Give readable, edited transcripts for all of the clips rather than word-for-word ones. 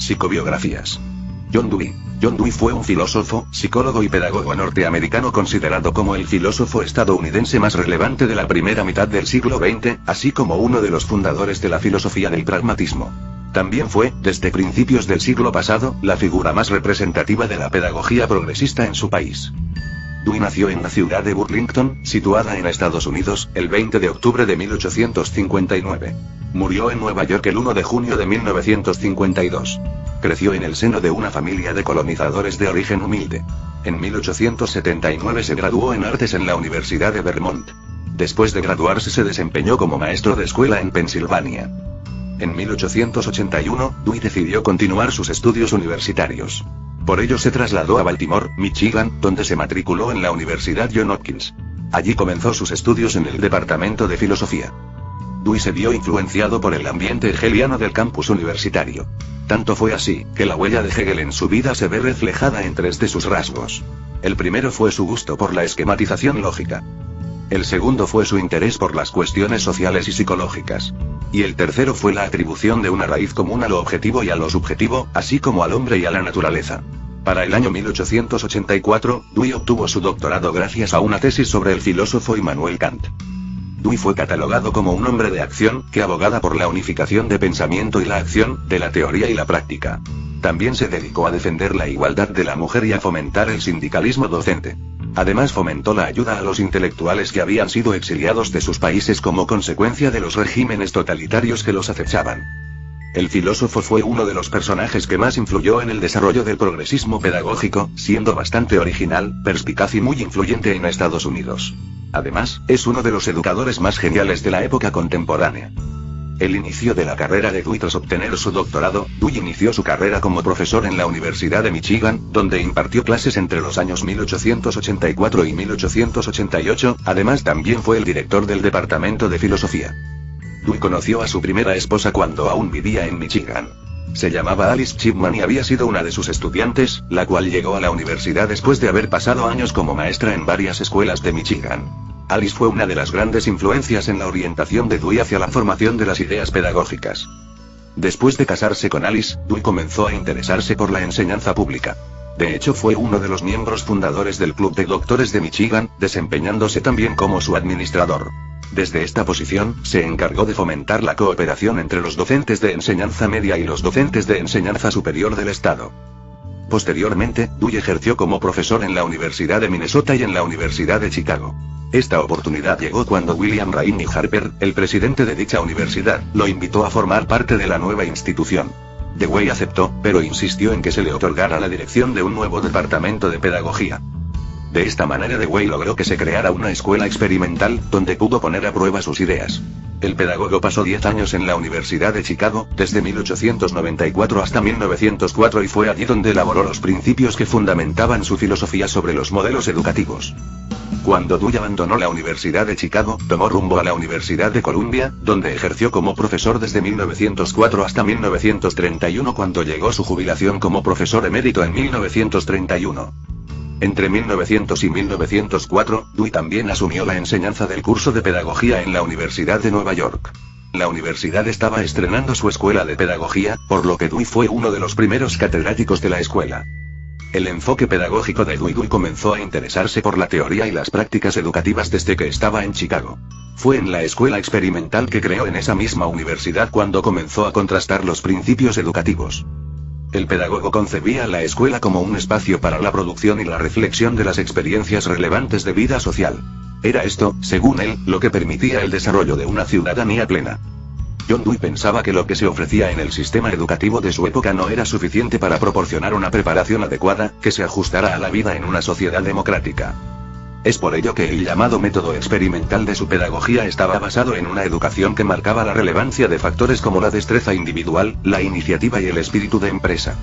Psicobiografías. John Dewey. John Dewey fue un filósofo, psicólogo y pedagogo norteamericano considerado como el filósofo estadounidense más relevante de la primera mitad del siglo XX, así como uno de los fundadores de la filosofía del pragmatismo. También fue, desde principios del siglo pasado, la figura más representativa de la pedagogía progresista en su país. Dewey nació en la ciudad de Burlington, situada en Estados Unidos, el 20 de octubre de 1859. Murió en Nueva York el 1 de junio de 1952. Creció en el seno de una familia de colonizadores de origen humilde. En 1879 se graduó en artes en la Universidad de Vermont. Después de graduarse se desempeñó como maestro de escuela en Pensilvania. En 1881, Dewey decidió continuar sus estudios universitarios. Por ello se trasladó a Baltimore, Michigan, donde se matriculó en la Universidad Johns Hopkins. Allí comenzó sus estudios en el departamento de filosofía. Dewey se vio influenciado por el ambiente hegeliano del campus universitario. Tanto fue así, que la huella de Hegel en su vida se ve reflejada en 3 de sus rasgos. El primero fue su gusto por la esquematización lógica. El segundo fue su interés por las cuestiones sociales y psicológicas. Y el tercero fue la atribución de una raíz común a lo objetivo y a lo subjetivo, así como al hombre y a la naturaleza. Para el año 1884, Dewey obtuvo su doctorado gracias a una tesis sobre el filósofo Immanuel Kant. Dewey fue catalogado como un hombre de acción, que abogaba por la unificación de pensamiento y la acción, de la teoría y la práctica. También se dedicó a defender la igualdad de la mujer y a fomentar el sindicalismo docente. Además fomentó la ayuda a los intelectuales que habían sido exiliados de sus países como consecuencia de los regímenes totalitarios que los acechaban. El filósofo fue uno de los personajes que más influyó en el desarrollo del progresismo pedagógico, siendo bastante original, perspicaz y muy influyente en Estados Unidos. Además, es uno de los educadores más geniales de la época contemporánea. El inicio de la carrera de Dewey. Tras obtener su doctorado, Dewey inició su carrera como profesor en la Universidad de Michigan, donde impartió clases entre los años 1884 y 1888, además también fue el director del departamento de filosofía. Dewey conoció a su primera esposa cuando aún vivía en Michigan. Se llamaba Alice Chipman y había sido una de sus estudiantes, la cual llegó a la universidad después de haber pasado años como maestra en varias escuelas de Michigan. Alice fue una de las grandes influencias en la orientación de Dewey hacia la formación de las ideas pedagógicas. Después de casarse con Alice, Dewey comenzó a interesarse por la enseñanza pública. De hecho fue uno de los miembros fundadores del Club de Doctores de Michigan, desempeñándose también como su administrador. Desde esta posición, se encargó de fomentar la cooperación entre los docentes de enseñanza media y los docentes de enseñanza superior del estado. Posteriormente, Dewey ejerció como profesor en la Universidad de Minnesota y en la Universidad de Chicago. Esta oportunidad llegó cuando William Rainey Harper, el presidente de dicha universidad, lo invitó a formar parte de la nueva institución. Dewey aceptó, pero insistió en que se le otorgara la dirección de un nuevo departamento de pedagogía. De esta manera Dewey logró que se creara una escuela experimental, donde pudo poner a prueba sus ideas. El pedagogo pasó 10 años en la Universidad de Chicago, desde 1894 hasta 1904 y fue allí donde elaboró los principios que fundamentaban su filosofía sobre los modelos educativos. Cuando Dewey abandonó la Universidad de Chicago, tomó rumbo a la Universidad de Columbia, donde ejerció como profesor desde 1904 hasta 1931 cuando llegó su jubilación como profesor emérito en 1931. Entre 1900 y 1904, Dewey también asumió la enseñanza del curso de pedagogía en la Universidad de Nueva York. La universidad estaba estrenando su escuela de pedagogía, por lo que Dewey fue uno de los primeros catedráticos de la escuela. El enfoque pedagógico de Dewey comenzó a interesarse por la teoría y las prácticas educativas desde que estaba en Chicago. Fue en la escuela experimental que creó en esa misma universidad cuando comenzó a contrastar los principios educativos. El pedagogo concebía la escuela como un espacio para la producción y la reflexión de las experiencias relevantes de vida social. Era esto, según él, lo que permitía el desarrollo de una ciudadanía plena. John Dewey pensaba que lo que se ofrecía en el sistema educativo de su época no era suficiente para proporcionar una preparación adecuada, que se ajustara a la vida en una sociedad democrática. Es por ello que el llamado método experimental de su pedagogía estaba basado en una educación que marcaba la relevancia de factores como la destreza individual, la iniciativa y el espíritu de empresa.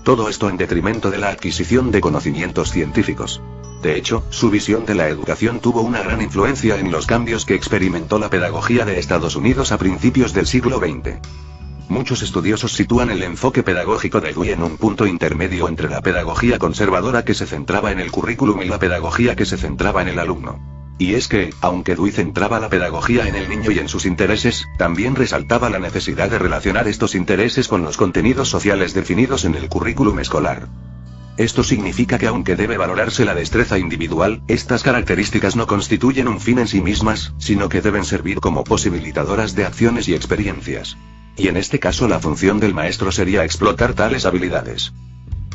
Todo esto en detrimento de la adquisición de conocimientos científicos. De hecho, su visión de la educación tuvo una gran influencia en los cambios que experimentó la pedagogía de Estados Unidos a principios del siglo XX. Muchos estudiosos sitúan el enfoque pedagógico de Dewey en un punto intermedio entre la pedagogía conservadora que se centraba en el currículum y la pedagogía que se centraba en el alumno. Y es que, aunque Dewey centraba la pedagogía en el niño y en sus intereses, también resaltaba la necesidad de relacionar estos intereses con los contenidos sociales definidos en el currículum escolar. Esto significa que aunque debe valorarse la destreza individual, estas características no constituyen un fin en sí mismas, sino que deben servir como posibilitadoras de acciones y experiencias. Y en este caso la función del maestro sería explotar tales habilidades.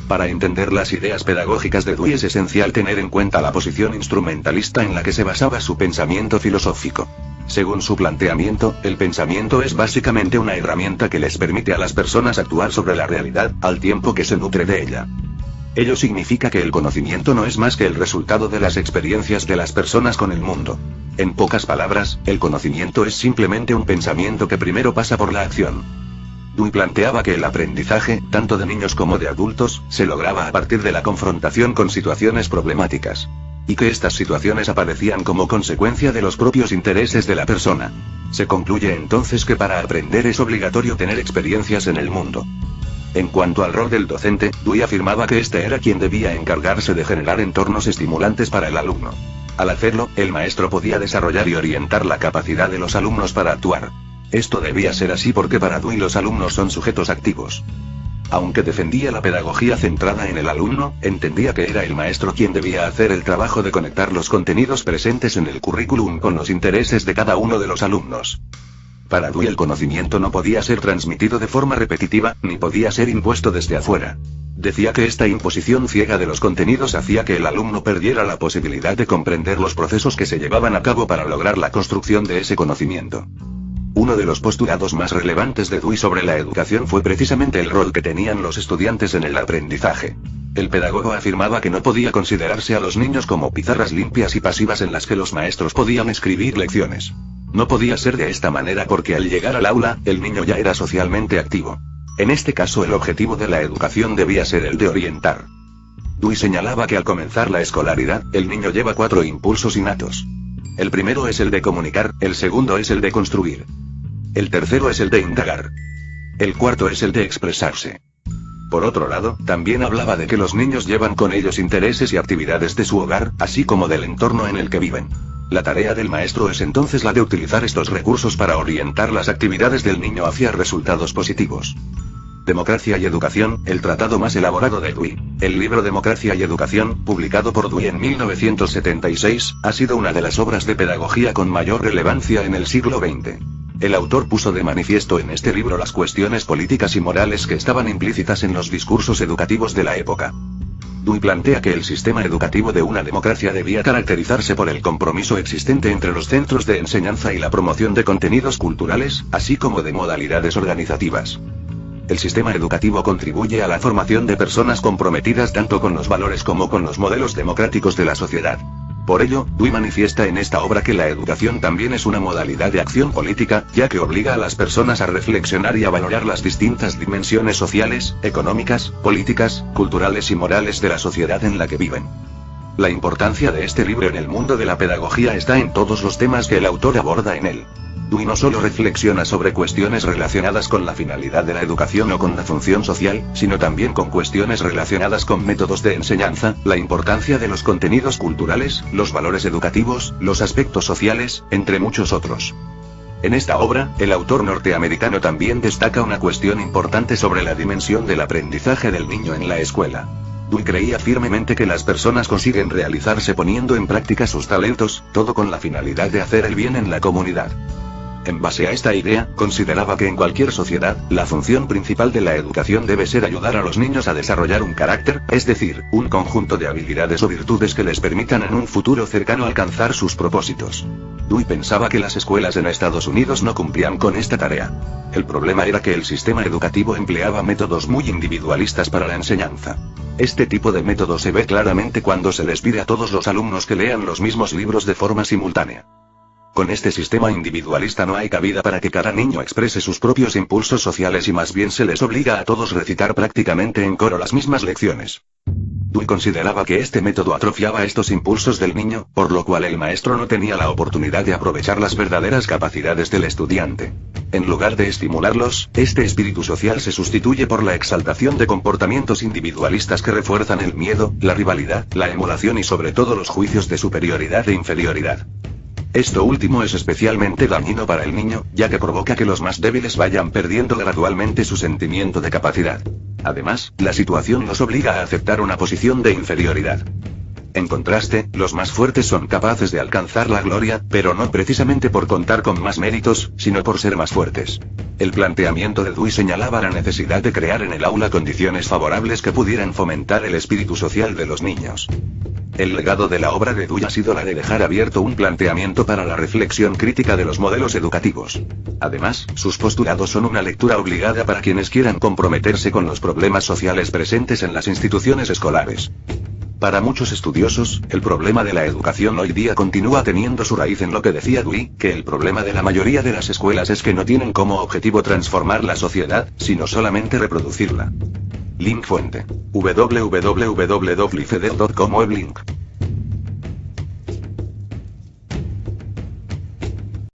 Para entender las ideas pedagógicas de Dewey es esencial tener en cuenta la posición instrumentalista en la que se basaba su pensamiento filosófico. Según su planteamiento, el pensamiento es básicamente una herramienta que les permite a las personas actuar sobre la realidad, al tiempo que se nutre de ella. Ello significa que el conocimiento no es más que el resultado de las experiencias de las personas con el mundo. En pocas palabras, el conocimiento es simplemente un pensamiento que primero pasa por la acción. Dewey planteaba que el aprendizaje, tanto de niños como de adultos, se lograba a partir de la confrontación con situaciones problemáticas. Y que estas situaciones aparecían como consecuencia de los propios intereses de la persona. Se concluye entonces que para aprender es obligatorio tener experiencias en el mundo. En cuanto al rol del docente, Dewey afirmaba que este era quien debía encargarse de generar entornos estimulantes para el alumno. Al hacerlo, el maestro podía desarrollar y orientar la capacidad de los alumnos para actuar. Esto debía ser así porque para Dewey los alumnos son sujetos activos. Aunque defendía la pedagogía centrada en el alumno, entendía que era el maestro quien debía hacer el trabajo de conectar los contenidos presentes en el currículum con los intereses de cada uno de los alumnos. Para Dewey el conocimiento no podía ser transmitido de forma repetitiva, ni podía ser impuesto desde afuera. Decía que esta imposición ciega de los contenidos hacía que el alumno perdiera la posibilidad de comprender los procesos que se llevaban a cabo para lograr la construcción de ese conocimiento. Uno de los postulados más relevantes de Dewey sobre la educación fue precisamente el rol que tenían los estudiantes en el aprendizaje. El pedagogo afirmaba que no podía considerarse a los niños como pizarras limpias y pasivas en las que los maestros podían escribir lecciones. No podía ser de esta manera porque al llegar al aula, el niño ya era socialmente activo. En este caso el objetivo de la educación debía ser el de orientar. Dewey señalaba que al comenzar la escolaridad, el niño lleva 4 impulsos innatos. El primero es el de comunicar, el segundo es el de construir. El tercero es el de indagar. El cuarto es el de expresarse. Por otro lado, también hablaba de que los niños llevan con ellos intereses y actividades de su hogar, así como del entorno en el que viven. La tarea del maestro es entonces la de utilizar estos recursos para orientar las actividades del niño hacia resultados positivos. Democracia y Educación, el tratado más elaborado de Dewey. El libro Democracia y Educación, publicado por Dewey en 1976, ha sido una de las obras de pedagogía con mayor relevancia en el siglo XX. El autor puso de manifiesto en este libro las cuestiones políticas y morales que estaban implícitas en los discursos educativos de la época. Dewey plantea que el sistema educativo de una democracia debía caracterizarse por el compromiso existente entre los centros de enseñanza y la promoción de contenidos culturales, así como de modalidades organizativas. El sistema educativo contribuye a la formación de personas comprometidas tanto con los valores como con los modelos democráticos de la sociedad. Por ello, Dewey manifiesta en esta obra que la educación también es una modalidad de acción política, ya que obliga a las personas a reflexionar y a valorar las distintas dimensiones sociales, económicas, políticas, culturales y morales de la sociedad en la que viven. La importancia de este libro en el mundo de la pedagogía está en todos los temas que el autor aborda en él. Dewey no solo reflexiona sobre cuestiones relacionadas con la finalidad de la educación o con la función social, sino también con cuestiones relacionadas con métodos de enseñanza, la importancia de los contenidos culturales, los valores educativos, los aspectos sociales, entre muchos otros. En esta obra, el autor norteamericano también destaca una cuestión importante sobre la dimensión del aprendizaje del niño en la escuela. Dewey creía firmemente que las personas consiguen realizarse poniendo en práctica sus talentos, todo con la finalidad de hacer el bien en la comunidad. En base a esta idea, consideraba que en cualquier sociedad, la función principal de la educación debe ser ayudar a los niños a desarrollar un carácter, es decir, un conjunto de habilidades o virtudes que les permitan en un futuro cercano alcanzar sus propósitos. Dewey pensaba que las escuelas en Estados Unidos no cumplían con esta tarea. El problema era que el sistema educativo empleaba métodos muy individualistas para la enseñanza. Este tipo de método se ve claramente cuando se les pide a todos los alumnos que lean los mismos libros de forma simultánea. Con este sistema individualista no hay cabida para que cada niño exprese sus propios impulsos sociales y más bien se les obliga a todos recitar prácticamente en coro las mismas lecciones. Dewey consideraba que este método atrofiaba estos impulsos del niño, por lo cual el maestro no tenía la oportunidad de aprovechar las verdaderas capacidades del estudiante. En lugar de estimularlos, este espíritu social se sustituye por la exaltación de comportamientos individualistas que refuerzan el miedo, la rivalidad, la emulación y sobre todo los juicios de superioridad e inferioridad. Esto último es especialmente dañino para el niño, ya que provoca que los más débiles vayan perdiendo gradualmente su sentimiento de capacidad. Además, la situación los obliga a aceptar una posición de inferioridad. En contraste, los más fuertes son capaces de alcanzar la gloria, pero no precisamente por contar con más méritos, sino por ser más fuertes. El planteamiento de Dewey señalaba la necesidad de crear en el aula condiciones favorables que pudieran fomentar el espíritu social de los niños. El legado de la obra de Dewey ha sido la de dejar abierto un planteamiento para la reflexión crítica de los modelos educativos. Además, sus postulados son una lectura obligada para quienes quieran comprometerse con los problemas sociales presentes en las instituciones escolares. Para muchos estudiosos, el problema de la educación hoy día continúa teniendo su raíz en lo que decía Dewey, que el problema de la mayoría de las escuelas es que no tienen como objetivo transformar la sociedad, sino solamente reproducirla. Link fuente: www.wefeder.com web link.